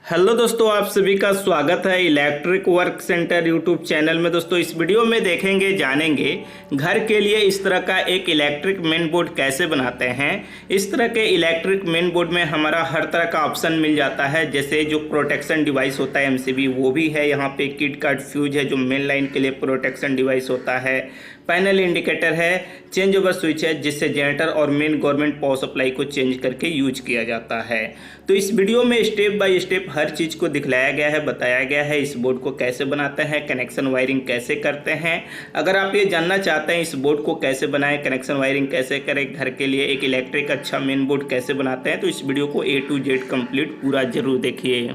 Hello दोस्तों, आप सभी का स्वागत है electric work centre YouTube channel में। दोस्तों इस वीडियो में देखेंगे जानेंगे घर के लिए इस तरह का एक इलेक्ट्रिक मेन बोर्ड कैसे बनाते हैं। इस तरह के इलेक्ट्रिक मेन बोर्ड में हमारा हर तरह का ऑप्शन मिल जाता है, जैसे जो प्रोटेक्शन डिवाइस होता है एमसीबी वो भी है, यहाँ पे किट कार्ड फ्यूज है जो मेन लाइन के लिए प्रोटेक्शन डिवाइस होता है, पैनल इंडिकेटर है, चेंज ओवर स्विच है जिससे जनरेटर और मेन गवर्नमेंट पावर सप्लाई को चेंज करके यूज किया जाता है। तो इस वीडियो में स्टेप बाय स्टेप हर चीज़ को दिखलाया गया है, बताया गया है इस बोर्ड को कैसे बनाते हैं, कनेक्शन वायरिंग कैसे करते हैं। अगर आप ये जानना चाहते हैं इस बोर्ड को कैसे बनाएं, कनेक्शन वायरिंग कैसे करें, घर के लिए एक इलेक्ट्रिक अच्छा मेन बोर्ड कैसे बनाते हैं, तो इस वीडियो को A to Z कंप्लीट पूरा जरूर देखिए।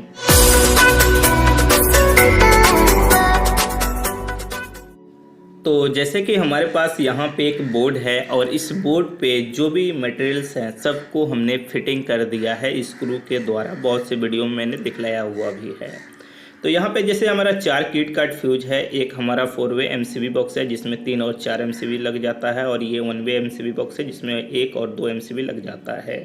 तो जैसे कि हमारे पास यहाँ पे एक बोर्ड है और इस बोर्ड पे जो भी मटेरियल्स हैं सबको हमने फिटिंग कर दिया है स्क्रू के द्वारा। बहुत से वीडियो में मैंने दिखलाया हुआ भी है। तो यहाँ पे जैसे हमारा 4 किट कार्ड फ्यूज है, एक हमारा 4-वे एमसीबी बॉक्स है जिसमें 3 और 4 एमसीबी लग जाता है, और ये 1-वे एमसीबी बॉक्स है जिसमें 1 और 2 एमसीबी लग जाता है,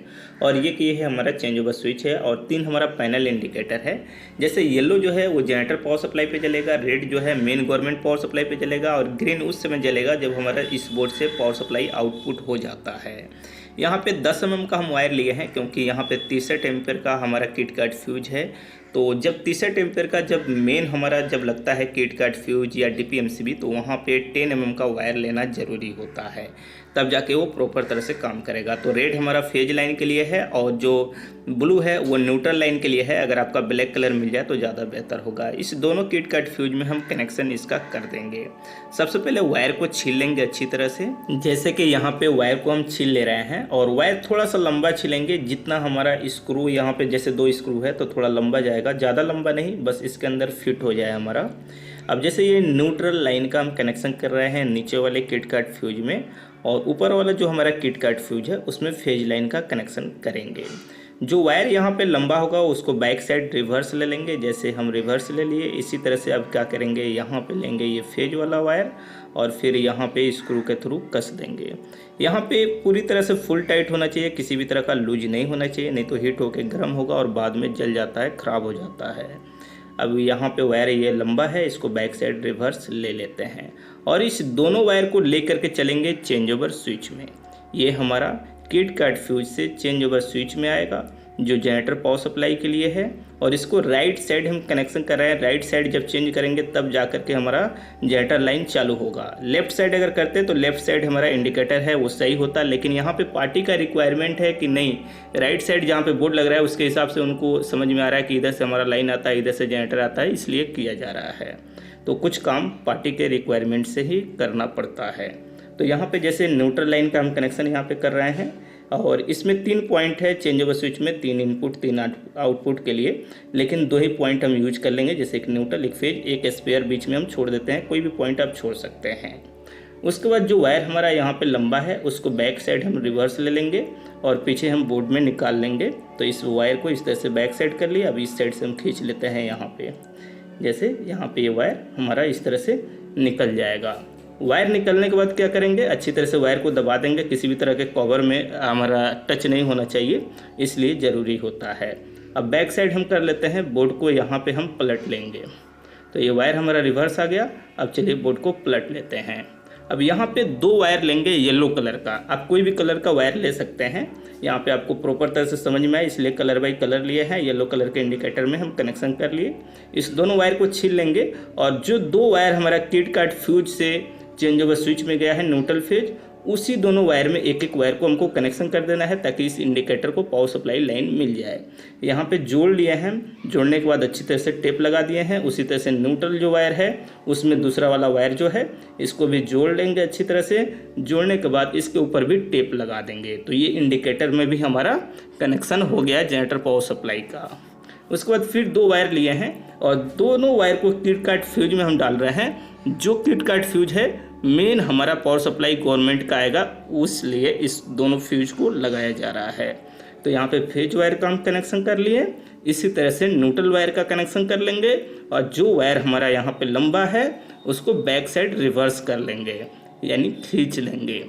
और ये है हमारा चेंज ओवर स्विच है, और 3 हमारा पैनल इंडिकेटर है। जैसे येलो जो है वो जनरेटर पावर सप्लाई पे चलेगा, रेड जो है मेन गवर्नमेंट पावर सप्लाई पे चलेगा, और ग्रीन उस समय जलेगा जब हमारा इस बोर्ड से पावर सप्लाई आउटपुट हो जाता है। यहाँ पे 10 mm का हम वायर लिए हैं क्योंकि यहाँ पे 63 एम्पेयर का हमारा किट कार्ड फ्यूज है। तो जब 63 एम्पेयर का जब मेन हमारा जब लगता है किट कार्ड फ्यूज या डीपीएमसीबी, तो वहाँ पे 10 mm का वायर लेना ज़रूरी होता है, तब जाके वो प्रॉपर तरह से काम करेगा। तो रेड हमारा फेज लाइन के लिए है और जो ब्लू है वो न्यूट्रल लाइन के लिए है। अगर आपका ब्लैक कलर मिल जाए तो ज़्यादा बेहतर होगा। इस दोनों किट कार्ड फ्यूज में हम कनेक्शन इसका कर देंगे। सबसे पहले वायर को छील लेंगे अच्छी तरह से, जैसे कि यहाँ पे वायर को हम छील ले रहे हैं, और वायर थोड़ा सा लंबा छीलेंगे जितना हमारा स्क्रू यहाँ पे जैसे 2 स्क्रू है तो थोड़ा लंबा जाएगा, ज़्यादा लंबा नहीं, बस इसके अंदर फिट हो जाए हमारा। अब जैसे ये न्यूट्रल लाइन का हम कनेक्शन कर रहे हैं नीचे वाले किट कार्ड फ्यूज में, और ऊपर वाला जो हमारा किट कार्ड फ्यूज है उसमें फेज लाइन का कनेक्शन करेंगे। जो वायर यहाँ पे लंबा होगा उसको बैक साइड रिवर्स ले लेंगे, जैसे हम रिवर्स ले लिए इसी तरह से अब क्या करेंगे, यहाँ पे लेंगे ये फेज वाला वायर और फिर यहाँ पे स्क्रू के थ्रू कस देंगे। यहाँ पे पूरी तरह से फुल टाइट होना चाहिए, किसी भी तरह का लूज नहीं होना चाहिए, नहीं तो हीट होकर गर्म होगा और बाद में जल जाता है, ख़राब हो जाता है। अब यहाँ पे वायर ये लंबा है, इसको बैक साइड रिवर्स ले लेते हैं और इस दोनों वायर को लेकर के चलेंगे चेंज ओवर स्विच में। ये हमारा किट कार्ड फ्यूज से चेंज ओवर स्विच में आएगा जो जनरेटर पावर सप्लाई के लिए है, और इसको राइट साइड हम कनेक्शन कर रहे हैं। राइट साइड जब चेंज करेंगे तब जा करके हमारा जनरेटर लाइन चालू होगा। लेफ्ट साइड अगर करते तो लेफ्ट साइड हमारा इंडिकेटर है वो सही होता, लेकिन यहाँ पे पार्टी का रिक्वायरमेंट है कि नहीं, राइट साइड जहाँ पे बोर्ड लग रहा है उसके हिसाब से उनको समझ में आ रहा है कि इधर से हमारा लाइन आता है, इधर से जनरेटर आता है, इसलिए किया जा रहा है। तो कुछ काम पार्टी के रिक्वायरमेंट से ही करना पड़ता है। तो यहाँ पे जैसे न्यूट्रल लाइन का हम कनेक्शन यहाँ पे कर रहे हैं, और इसमें 3 पॉइंट है चेंज ओवर स्विच में, 3 इनपुट 3 आउटपुट के लिए, लेकिन 2 ही पॉइंट हम यूज कर लेंगे, जैसे एक न्यूट्रल एक फेज, एक स्पेयर बीच में हम छोड़ देते हैं, कोई भी पॉइंट आप छोड़ सकते हैं। उसके बाद जो वायर हमारा यहाँ पे लंबा है उसको बैक साइड हम रिवर्स ले लेंगे और पीछे हम बोर्ड में निकाल लेंगे। तो इस वायर को इस तरह से बैक साइड कर लिया, अब इस साइड से हम खींच लेते हैं यहाँ पे, जैसे यहाँ पे ये वायर हमारा इस तरह से निकल जाएगा। वायर निकलने के बाद क्या करेंगे, अच्छी तरह से वायर को दबा देंगे, किसी भी तरह के कवर में हमारा टच नहीं होना चाहिए, इसलिए ज़रूरी होता है। अब बैक साइड हम कर लेते हैं, बोर्ड को यहाँ पे हम पलट लेंगे। तो ये वायर हमारा रिवर्स आ गया। अब चलिए बोर्ड को पलट लेते हैं। अब यहाँ पे 2 वायर लेंगे येलो कलर का, आप कोई भी कलर का वायर ले सकते हैं, यहाँ पे आपको प्रॉपर तरह से समझ में आए इसलिए कलर बाई कलर लिए हैं। येलो कलर के इंडिकेटर में हम कनेक्शन कर लिए। इस दोनों वायर को छील लेंगे, और जो 2 वायर हमारा किट कार्ड फ्यूज से चेंज ओवर स्विच में गया है न्यूट्रल फेज, उसी दोनों वायर में एक एक वायर को हमको कनेक्शन कर देना है ताकि इस इंडिकेटर को पावर सप्लाई लाइन मिल जाए। यहाँ पे जोड़ लिए हैं, जोड़ने के बाद अच्छी तरह से टेप लगा दिए हैं। उसी तरह से न्यूट्रल जो वायर है उसमें दूसरा वाला वायर जो है इसको भी जोड़ लेंगे अच्छी तरह से। जोड़ने के बाद इसके ऊपर भी टेप लगा देंगे, तो ये इंडिकेटर में भी हमारा कनेक्शन हो गया जनरेटर पावर सप्लाई का। उसके बाद फिर 2 वायर लिए हैं और दोनों वायर को किट कार्ड फ्यूज में हम डाल रहे हैं। जो किट कार्ड फ्यूज है मेन हमारा पावर सप्लाई गवर्नमेंट का आएगा, उसलिए इस दोनों फ्यूज को लगाया जा रहा है। तो यहाँ पे फेज वायर का हम कनेक्शन कर लिए, इसी तरह से न्यूट्रल वायर का कनेक्शन कर लेंगे, और जो वायर हमारा यहाँ पे लंबा है उसको बैक साइड रिवर्स कर लेंगे, यानी खींच लेंगे।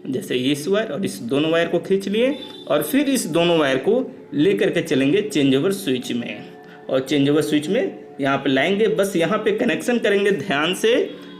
जैसे इस वायर और इस दोनों वायर को खींच लिए, और फिर इस दोनों वायर को लेकर के चलेंगे चेंज ओवर स्विच में। और चेंज ओवर स्विच में यहाँ पे लाएंगे। बस यहाँ पे कनेक्शन करेंगे ध्यान से,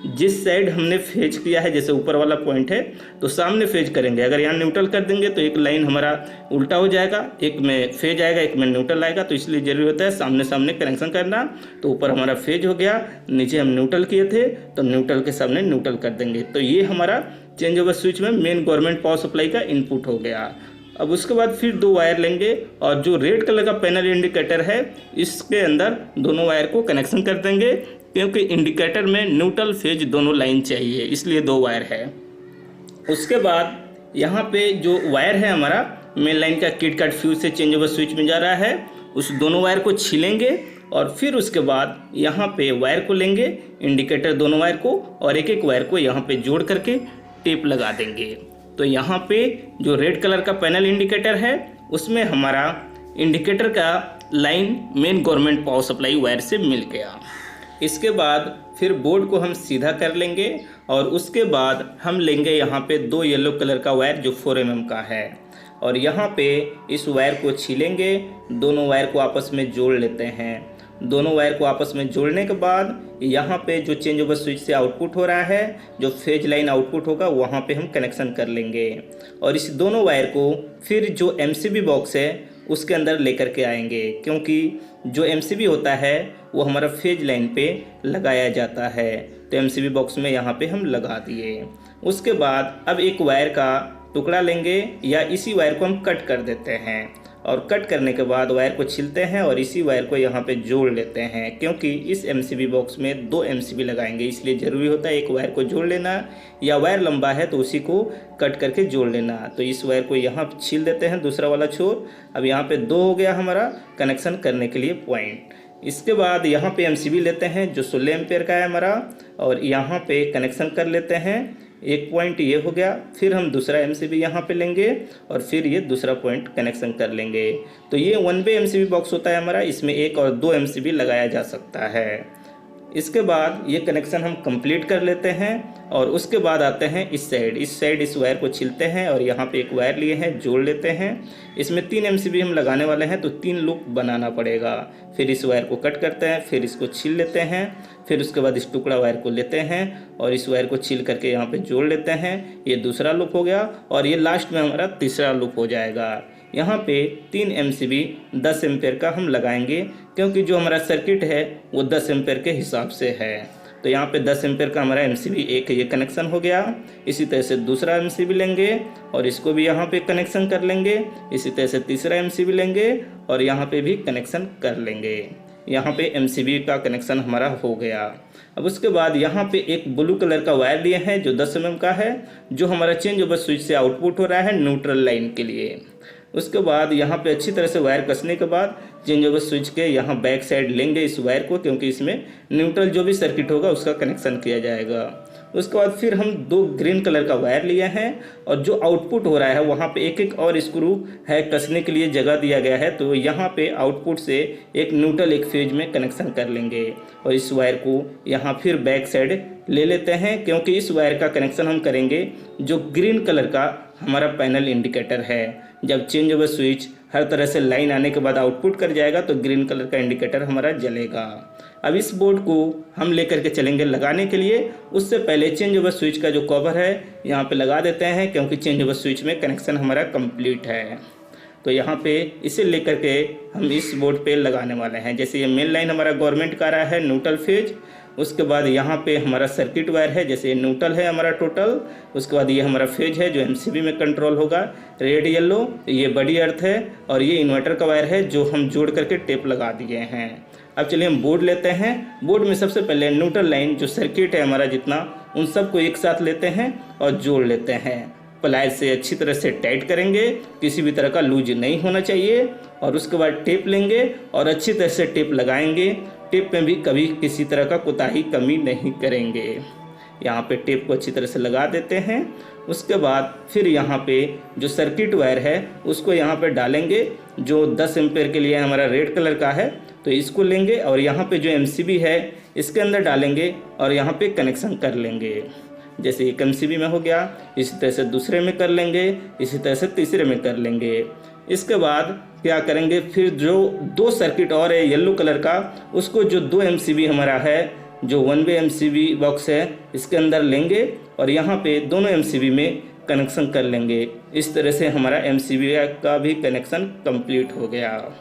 जिस साइड हमने फेज किया है, जैसे ऊपर वाला पॉइंट है तो सामने फेज करेंगे। अगर यहाँ न्यूट्रल कर देंगे तो एक लाइन हमारा उल्टा हो जाएगा, एक में फेज आएगा एक में न्यूट्रल आएगा, तो इसलिए जरूरी होता है सामने सामने कनेक्शन करना। तो ऊपर हमारा फेज हो गया, नीचे हम न्यूट्रल किए थे तो न्यूट्रल के सामने न्यूट्रल कर देंगे। तो ये हमारा चेंज ओवर स्विच में मेन गवर्नमेंट पावर सप्लाई का इनपुट हो गया। अब उसके बाद फिर 2 वायर लेंगे और जो रेड कलर का पैनल इंडिकेटर है इसके अंदर दोनों वायर को कनेक्शन कर देंगे, क्योंकि इंडिकेटर में न्यूट्रल फेज दोनों लाइन चाहिए, इसलिए 2 वायर है। उसके बाद यहाँ पे जो वायर है हमारा मेन लाइन का किट कट फ्यूज से चेंज ओवर स्विच में जा रहा है, उस दोनों वायर को छीलेंगे और फिर उसके बाद यहाँ पे वायर को लेंगे, इंडिकेटर दोनों वायर को, और एक एक वायर को यहाँ पे जोड़ करके टेप लगा देंगे। तो यहाँ पे जो रेड कलर का पैनल इंडिकेटर है उसमें हमारा इंडिकेटर का line main government power supply wire से मिल गया। इसके बाद फिर बोर्ड को हम सीधा कर लेंगे और उसके बाद हम लेंगे यहाँ पे 2 येलो कलर का वायर जो 4 mm का है, और यहाँ पे इस वायर को छीलेंगे, दोनों वायर को आपस में जोड़ लेते हैं। दोनों वायर को आपस में जोड़ने के बाद यहाँ पे जो चेंज ओवर स्विच से आउटपुट हो रहा है, जो फेज लाइन आउटपुट होगा वहाँ पे हम कनेक्शन कर लेंगे, और इस दोनों वायर को फिर जो MCB बॉक्स है उसके अंदर लेकर के आएंगे, क्योंकि जो MCB होता है वो हमारा फेज लाइन पे लगाया जाता है। तो MCB बॉक्स में यहाँ पे हम लगा दिए। उसके बाद अब एक वायर का टुकड़ा लेंगे या इसी वायर को हम कट कर देते हैं, और कट करने के बाद वायर को छीलते हैं और इसी वायर को यहाँ पे जोड़ लेते हैं, क्योंकि इस MCB बॉक्स में 2 MCB लगाएंगे, इसलिए ज़रूरी होता है एक वायर को जोड़ लेना, या वायर लंबा है तो उसी को कट करके जोड़ लेना। तो इस वायर को यहाँ छील देते हैं, दूसरा वाला छोर। अब यहाँ पे 2 हो गया हमारा कनेक्शन करने के लिए पॉइंट। इसके बाद यहाँ पे MCB लेते हैं जो 16 एम्पेयर का है हमारा, और यहाँ पे कनेक्शन कर लेते हैं। एक पॉइंट ये हो गया, फिर हम दूसरा MCB यहाँ पे लेंगे और फिर ये दूसरा पॉइंट कनेक्शन कर लेंगे। तो ये 1 वे MCB बॉक्स होता है हमारा, इसमें 1 और 2 MCB लगाया जा सकता है। इसके बाद ये कनेक्शन हम कंप्लीट कर लेते हैं और उसके बाद आते हैं इस साइड इस वायर को छीलते हैं और यहाँ पे एक वायर लिए हैं जोड़ लेते हैं। इसमें 3 MCB हम लगाने वाले हैं तो 3 लूप बनाना पड़ेगा। फिर इस वायर को कट करते हैं, फिर इसको छील लेते हैं, फिर उसके बाद इस टुकड़ा वायर को लेते हैं और इस वायर को छील करके यहाँ पे जोड़ लेते हैं। ये दूसरा लूप हो गया और ये लास्ट में हमारा तीसरा लूप हो जाएगा। यहाँ पे 3 MCB 10 एम्पेयर का हम लगाएंगे, क्योंकि जो हमारा सर्किट है वो 10 एम्पेयर के हिसाब से है। तो यहाँ पे 10 एम्पेयर का हमारा MCB एक ये कनेक्शन हो गया। इसी तरह से दूसरा MCB लेंगे और इसको भी यहाँ पे कनेक्शन कर लेंगे। इसी तरह से तीसरा MCB लेंगे और यहाँ पे भी कनेक्शन कर लेंगे। यहाँ पे MCB का कनेक्शन हमारा हो गया। अब उसके बाद यहाँ पे एक ब्लू कलर का वायर लिए हैं जो 10 mm का है, जो हमारा चेंज ओवर स्विच से आउटपुट हो रहा है न्यूट्रल लाइन के लिए। उसके बाद यहाँ पे अच्छी तरह से वायर कसने के बाद चेंज ओवर स्विच के यहाँ बैक साइड लेंगे इस वायर को, क्योंकि इसमें न्यूट्रल जो भी सर्किट होगा उसका कनेक्शन किया जाएगा। उसके बाद फिर हम 2 ग्रीन कलर का वायर लिए हैं और जो आउटपुट हो रहा है वहाँ पे एक एक और स्क्रू है कसने के लिए जगह दिया गया है। तो यहाँ पे आउटपुट से एक न्यूट्रल एक फेज में कनेक्शन कर लेंगे और इस वायर को यहाँ फिर बैक साइड ले लेते हैं, क्योंकि इस वायर का कनेक्शन हम करेंगे जो ग्रीन कलर का हमारा पैनल इंडिकेटर है। जब चेंज ओवर स्विच हर तरह से लाइन आने के बाद आउटपुट कर जाएगा तो ग्रीन कलर का इंडिकेटर हमारा जलेगा। अब इस बोर्ड को हम लेकर के चलेंगे लगाने के लिए। उससे पहले चेंज ओवर स्विच का जो कवर है यहाँ पे लगा देते हैं, क्योंकि चेंज ओवर स्विच में कनेक्शन हमारा कंप्लीट है। तो यहाँ पे इसे लेकर के हम इस बोर्ड पे लगाने वाले हैं। जैसे ये मेन लाइन हमारा गवर्नमेंट का रहा है न्यूट्रल फेज, उसके बाद यहाँ पे हमारा सर्किट वायर है, जैसे न्यूट्रल है हमारा टोटल। उसके बाद ये हमारा फेज है जो MCB में कंट्रोल होगा, रेड येलो, ये बड़ी अर्थ है, और ये इन्वर्टर का वायर है जो हम जोड़ करके टेप लगा दिए हैं। अब चलिए हम बोर्ड लेते हैं। बोर्ड में सबसे पहले न्यूट्रल लाइन जो सर्किट है हमारा जितना, उन सबको एक साथ लेते हैं और जोड़ लेते हैं। प्लाई से अच्छी तरह से टाइट करेंगे, किसी भी तरह का लूज नहीं होना चाहिए। और उसके बाद टेप लेंगे और अच्छी तरह से टेप लगाएंगे। टेप में भी कभी किसी तरह का कोताही कमी नहीं करेंगे। यहाँ पे टेप को अच्छी तरह से लगा देते हैं। उसके बाद फिर यहाँ पे जो सर्किट वायर है उसको यहाँ पे डालेंगे, जो 10 एम्पेयर के लिए हमारा रेड कलर का है। तो इसको लेंगे और यहाँ पे जो MCB है इसके अंदर डालेंगे और यहाँ पे कनेक्शन कर लेंगे। जैसे एक MCB में हो गया, इसी तरह से दूसरे में कर लेंगे, इसी तरह से तीसरे में कर लेंगे। इसके बाद क्या करेंगे, फिर जो 2 सर्किट और है येलो कलर का, उसको जो 2 MCB हमारा है, जो 1 वे MCB बॉक्स है, इसके अंदर लेंगे और यहाँ पे दोनों MCB में कनेक्शन कर लेंगे। इस तरह से हमारा MCB का भी कनेक्शन कंप्लीट हो गया।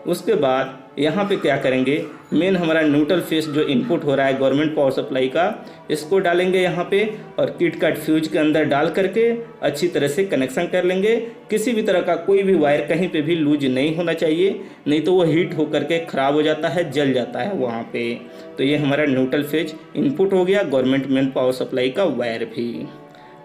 उसके बाद यहाँ पे क्या करेंगे, मेन हमारा न्यूट्रल फेस जो इनपुट हो रहा है गवर्नमेंट पावर सप्लाई का, इसको डालेंगे यहाँ पे और किट-कैट फ्यूज के अंदर डाल करके अच्छी तरह से कनेक्शन कर लेंगे। किसी भी तरह का कोई भी वायर कहीं पे भी लूज नहीं होना चाहिए, नहीं तो वो हीट होकर के ख़राब हो जाता है, जल जाता है वहाँ पे। तो ये हमारा न्यूट्रल फेज इनपुट हो गया, गवर्नमेंट मेन पावर सप्लाई का वायर भी।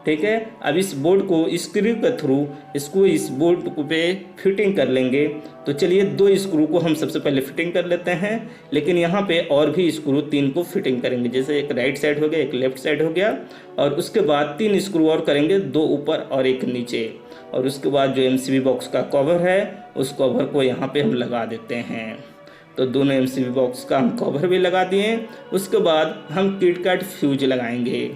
ठीक है, अब इस बोर्ड को स्क्रू के थ्रू इसको इस बोर्ड पे फिटिंग कर लेंगे। तो चलिए 2 स्क्रू को हम सबसे पहले फिटिंग कर लेते हैं, लेकिन यहाँ पे और भी स्क्रू 3 को फिटिंग करेंगे। जैसे एक राइट साइड हो गया, एक लेफ्ट साइड हो गया, और उसके बाद 3 स्क्रू और करेंगे, 2 ऊपर और 1 नीचे। और उसके बाद जो MCB बॉक्स का कवर है, उस कवर को यहाँ पे हम लगा देते हैं। तो दोनों MCB बॉक्स का हम कवर भी लगा दिए। उसके बाद हम किट-कैट फ्यूज लगाएंगे।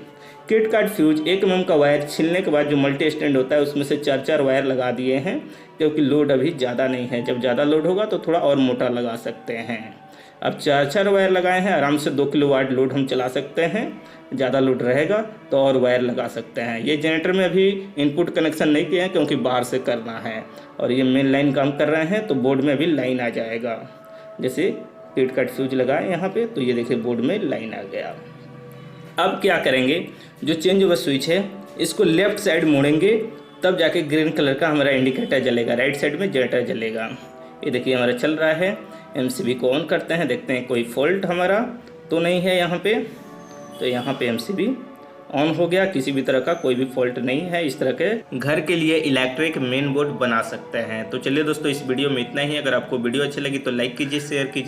किट-कैट फ्यूज 1 mm का वायर छिलने के बाद जो मल्टी स्टैंड होता है उसमें से 4-4 वायर लगा दिए हैं, क्योंकि लोड अभी ज़्यादा नहीं है। जब ज़्यादा लोड होगा तो थोड़ा और मोटा लगा सकते हैं। अब 4-4 वायर लगाए हैं, आराम से 2 किलोवाट लोड हम चला सकते हैं। ज़्यादा लोड रहेगा तो और वायर लगा सकते हैं। ये जनरेटर में अभी इनपुट कनेक्शन नहीं किए हैं क्योंकि बाहर से करना है, और ये मेन लाइन काम कर रहे हैं तो बोर्ड में भी लाइन आ जाएगा। जैसे किट-कैट फ्यूज लगाए यहाँ पे, तो ये देखिए बोर्ड में लाइन आ गया। अब क्या करेंगे, जो चेंज ओवर स्विच है इसको लेफ्ट साइड मोड़ेंगे, तब जाके ग्रीन कलर का हमारा इंडिकेटर जलेगा, राइट साइड में जनरेटर जलेगा। ये देखिए हमारा चल रहा है। MCB को ऑन करते हैं, देखते हैं कोई फॉल्ट हमारा तो नहीं है यहाँ पे। तो यहाँ पे MCB ऑन हो गया, किसी भी तरह का कोई भी फॉल्ट नहीं है। इस तरह के घर के लिए इलेक्ट्रिक मेन बोर्ड बना सकते हैं। तो चलिए दोस्तों, इस वीडियो में इतना ही। अगर आपको वीडियो अच्छी लगी तो लाइक कीजिए, शेयर कीजिए।